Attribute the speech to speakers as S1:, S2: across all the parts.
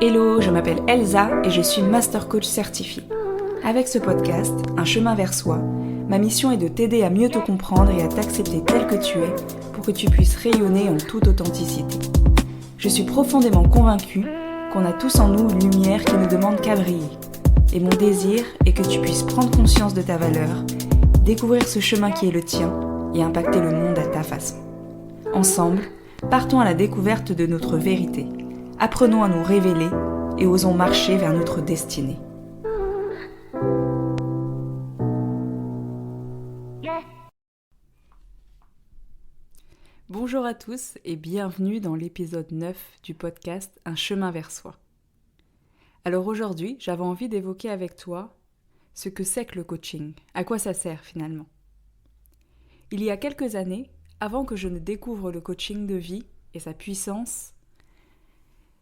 S1: Hello, je m'appelle Elsa et je suis Master Coach certifiée. Avec ce podcast, Un chemin vers soi, ma mission est de t'aider à mieux te comprendre et à t'accepter tel que tu es pour que tu puisses rayonner en toute authenticité. Je suis profondément convaincue qu'on a tous en nous une lumière qui ne demande qu'à briller. Et mon désir est que tu puisses prendre conscience de ta valeur, découvrir ce chemin qui est le tien et impacter le monde à ta façon. Ensemble, partons à la découverte de notre vérité. Apprenons à nous révéler et osons marcher vers notre destinée. Bonjour à tous et bienvenue dans l'épisode 9 du podcast Un chemin vers soi. Alors aujourd'hui, j'avais envie d'évoquer avec toi ce que c'est que le coaching, à quoi ça sert finalement. Il y a quelques années, avant que je ne découvre le coaching de vie et sa puissance,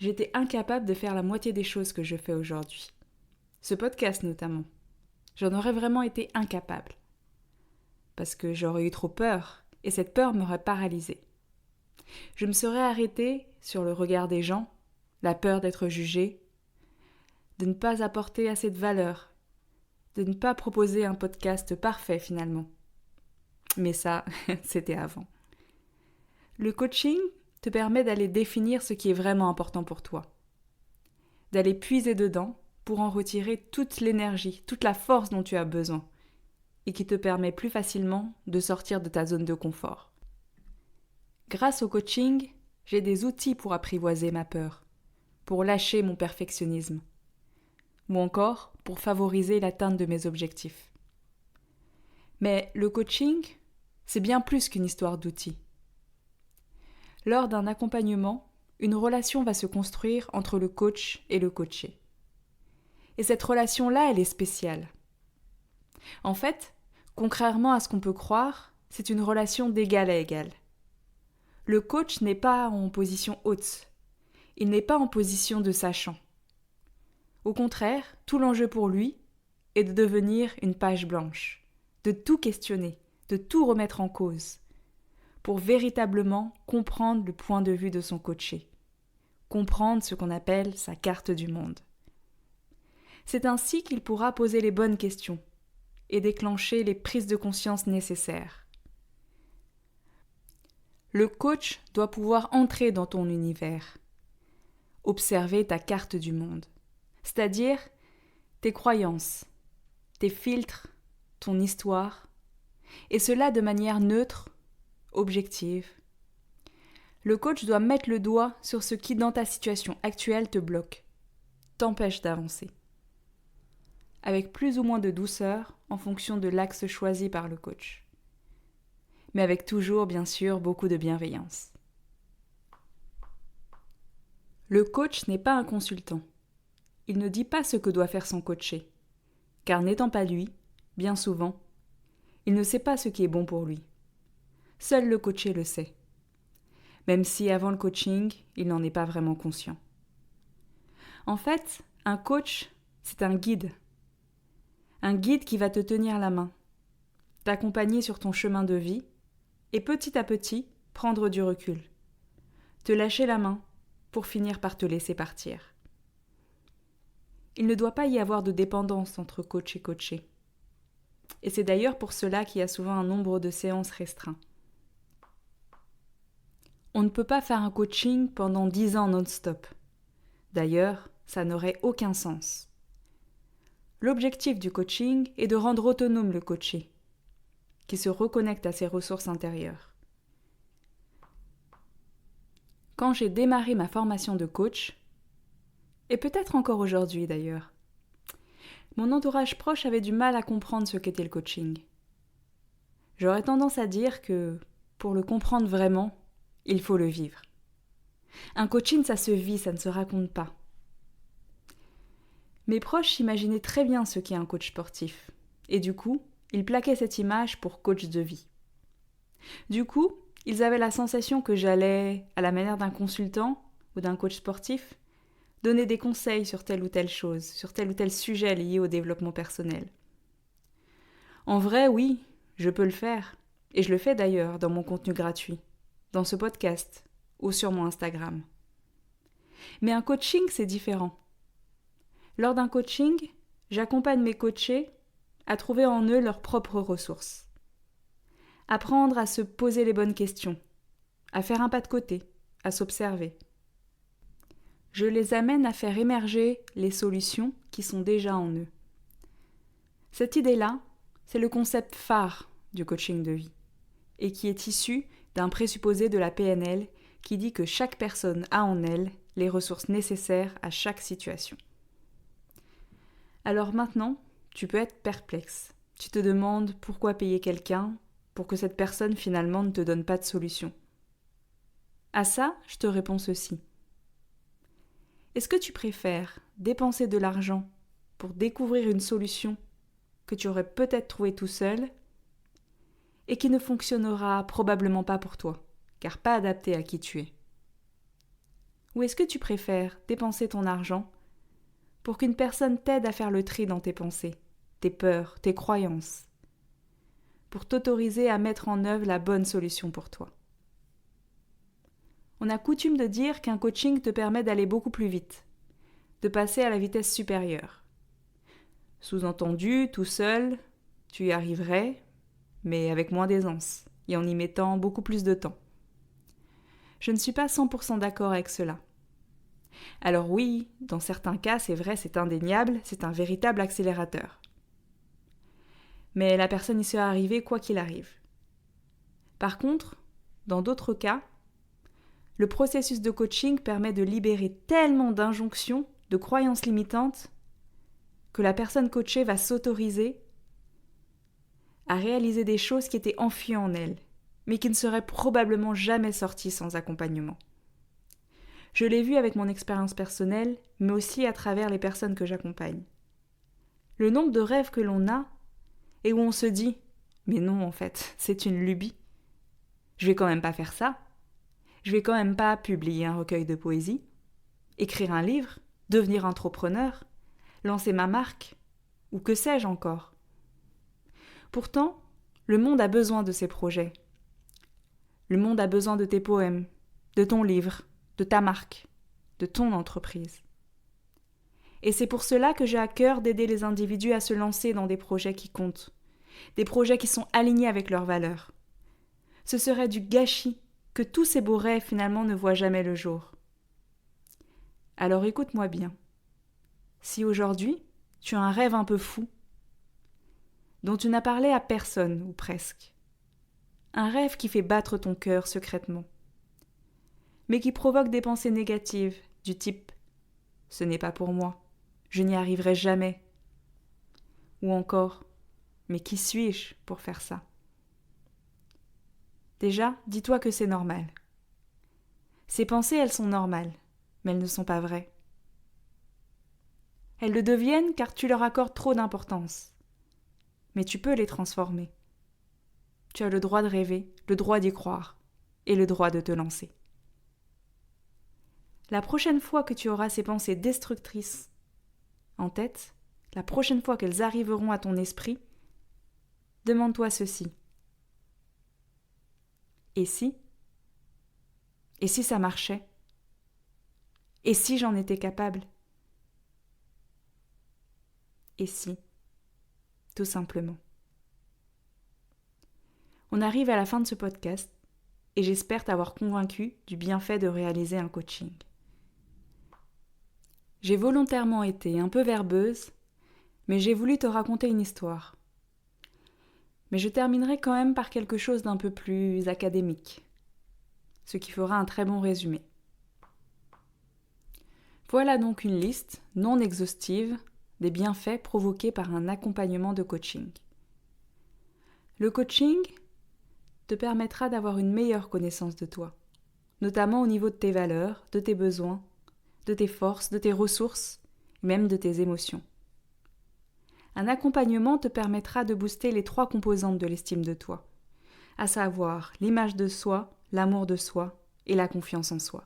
S1: j'étais incapable de faire la moitié des choses que je fais aujourd'hui. Ce podcast notamment. J'en aurais vraiment été incapable. Parce que j'aurais eu trop peur, et cette peur m'aurait paralysée. Je me serais arrêtée sur le regard des gens, la peur d'être jugée, de ne pas apporter assez de valeur, de ne pas proposer un podcast parfait finalement. Mais ça, c'était avant. Le coaching te permet d'aller définir ce qui est vraiment important pour toi, d'aller puiser dedans pour en retirer toute l'énergie, toute la force dont tu as besoin et qui te permet plus facilement de sortir de ta zone de confort. Grâce au coaching, j'ai des outils pour apprivoiser ma peur, pour lâcher mon perfectionnisme ou encore pour favoriser l'atteinte de mes objectifs. Mais le coaching, c'est bien plus qu'une histoire d'outils. Lors d'un accompagnement, une relation va se construire entre le coach et le coaché. Et cette relation-là, elle est spéciale. En fait, contrairement à ce qu'on peut croire, c'est une relation d'égal à égal. Le coach n'est pas en position haute. Il n'est pas en position de sachant. Au contraire, tout l'enjeu pour lui est de devenir une page blanche, de tout questionner, de tout remettre en cause, pour véritablement comprendre le point de vue de son coaché, comprendre ce qu'on appelle sa carte du monde. C'est ainsi qu'il pourra poser les bonnes questions et déclencher les prises de conscience nécessaires. Le coach doit pouvoir entrer dans ton univers, observer ta carte du monde, c'est-à-dire tes croyances, tes filtres, ton histoire, et cela de manière neutre, objective. Le coach doit mettre le doigt sur ce qui, dans ta situation actuelle, te bloque, t'empêche d'avancer. Avec plus ou moins de douceur en fonction de l'axe choisi par le coach. Mais avec toujours, bien sûr, beaucoup de bienveillance. Le coach n'est pas un consultant. Il ne dit pas ce que doit faire son coaché. Car n'étant pas lui, bien souvent, il ne sait pas ce qui est bon pour lui. Seul le coaché le sait. Même si avant le coaching, il n'en est pas vraiment conscient. En fait, un coach, c'est un guide. Un guide qui va te tenir la main, t'accompagner sur ton chemin de vie et petit à petit prendre du recul. Te lâcher la main pour finir par te laisser partir. Il ne doit pas y avoir de dépendance entre coach et coaché. Et c'est d'ailleurs pour cela qu'il y a souvent un nombre de séances restreint. On ne peut pas faire un coaching pendant 10 ans non-stop. D'ailleurs, ça n'aurait aucun sens. L'objectif du coaching est de rendre autonome le coaché, qui se reconnecte à ses ressources intérieures. Quand j'ai démarré ma formation de coach, et peut-être encore aujourd'hui d'ailleurs, mon entourage proche avait du mal à comprendre ce qu'était le coaching. J'aurais tendance à dire que, pour le comprendre vraiment, il faut le vivre. Un coaching, ça se vit, ça ne se raconte pas. Mes proches imaginaient très bien ce qu'est un coach sportif. Et du coup, ils plaquaient cette image pour coach de vie. Du coup, ils avaient la sensation que j'allais, à la manière d'un consultant ou d'un coach sportif, donner des conseils sur telle ou telle chose, sur tel ou tel sujet lié au développement personnel. En vrai, oui, je peux le faire. Et je le fais d'ailleurs dans mon contenu gratuit, dans ce podcast ou sur mon Instagram. Mais un coaching, c'est différent. Lors d'un coaching, j'accompagne mes coachés à trouver en eux leurs propres ressources. Apprendre à se poser les bonnes questions, à faire un pas de côté, à s'observer. Je les amène à faire émerger les solutions qui sont déjà en eux. Cette idée-là, c'est le concept phare du coaching de vie et qui est issu d'un présupposé de la PNL qui dit que chaque personne a en elle les ressources nécessaires à chaque situation. Alors maintenant, tu peux être perplexe. Tu te demandes pourquoi payer quelqu'un pour que cette personne finalement ne te donne pas de solution. À ça, je te réponds ceci. Est-ce que tu préfères dépenser de l'argent pour découvrir une solution que tu aurais peut-être trouvée tout seul et qui ne fonctionnera probablement pas pour toi, car pas adaptée à qui tu es? Ou est-ce que tu préfères dépenser ton argent pour qu'une personne t'aide à faire le tri dans tes pensées, tes peurs, tes croyances, pour t'autoriser à mettre en œuvre la bonne solution pour toi? On a coutume de dire qu'un coaching te permet d'aller beaucoup plus vite, de passer à la vitesse supérieure. Sous-entendu, tout seul, tu y arriverais, mais avec moins d'aisance, et en y mettant beaucoup plus de temps. Je ne suis pas 100% d'accord avec cela. Alors oui, dans certains cas, c'est vrai, c'est indéniable, c'est un véritable accélérateur. Mais la personne y sera arrivée quoi qu'il arrive. Par contre, dans d'autres cas, le processus de coaching permet de libérer tellement d'injonctions, de croyances limitantes, que la personne coachée va s'autoriser à réaliser des choses qui étaient enfuies en elle, mais qui ne seraient probablement jamais sorties sans accompagnement. Je l'ai vu avec mon expérience personnelle, mais aussi à travers les personnes que j'accompagne. Le nombre de rêves que l'on a, et où on se dit « mais non, en fait, c'est une lubie. Je vais quand même pas faire ça. Je vais quand même pas publier un recueil de poésie, écrire un livre, devenir entrepreneur, lancer ma marque, ou que sais-je encore. » Pourtant, le monde a besoin de ces projets. Le monde a besoin de tes poèmes, de ton livre, de ta marque, de ton entreprise. Et c'est pour cela que j'ai à cœur d'aider les individus à se lancer dans des projets qui comptent, des projets qui sont alignés avec leurs valeurs. Ce serait du gâchis que tous ces beaux rêves finalement ne voient jamais le jour. Alors écoute-moi bien. Si aujourd'hui, tu as un rêve un peu fou, dont tu n'as parlé à personne ou presque, un rêve qui fait battre ton cœur secrètement, mais qui provoque des pensées négatives du type « ce n'est pas pour moi, je n'y arriverai jamais » ou encore « mais qui suis-je pour faire ça ?» Déjà, dis-toi que c'est normal. Ces pensées, elles sont normales, mais elles ne sont pas vraies. Elles le deviennent car tu leur accordes trop d'importance. Mais tu peux les transformer. Tu as le droit de rêver, le droit d'y croire, et le droit de te lancer. La prochaine fois que tu auras ces pensées destructrices en tête, la prochaine fois qu'elles arriveront à ton esprit, demande-toi ceci. Et si? Et si ça marchait? Et si j'en étais capable? Et si? Tout simplement. On arrive à la fin de ce podcast et j'espère t'avoir convaincu du bienfait de réaliser un coaching. J'ai volontairement été un peu verbeuse, mais j'ai voulu te raconter une histoire. Mais je terminerai quand même par quelque chose d'un peu plus académique, ce qui fera un très bon résumé. Voilà donc une liste non exhaustive des bienfaits provoqués par un accompagnement de coaching. Le coaching te permettra d'avoir une meilleure connaissance de toi, notamment au niveau de tes valeurs, de tes besoins, de tes forces, de tes ressources, même de tes émotions. Un accompagnement te permettra de booster les 3 composantes de l'estime de toi, à savoir l'image de soi, l'amour de soi et la confiance en soi.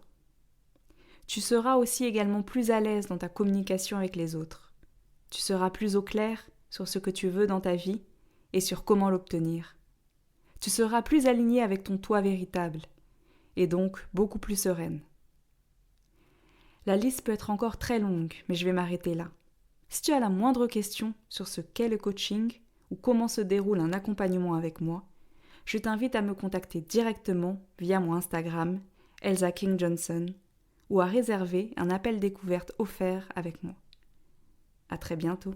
S1: Tu seras aussi également plus à l'aise dans ta communication avec les autres. Tu seras plus au clair sur ce que tu veux dans ta vie et sur comment l'obtenir. Tu seras plus aligné avec ton toi véritable et donc beaucoup plus sereine. La liste peut être encore très longue, mais je vais m'arrêter là. Si tu as la moindre question sur ce qu'est le coaching ou comment se déroule un accompagnement avec moi, je t'invite à me contacter directement via mon Instagram, Elsa King Johnson, ou à réserver un appel découverte offert avec moi. À très bientôt.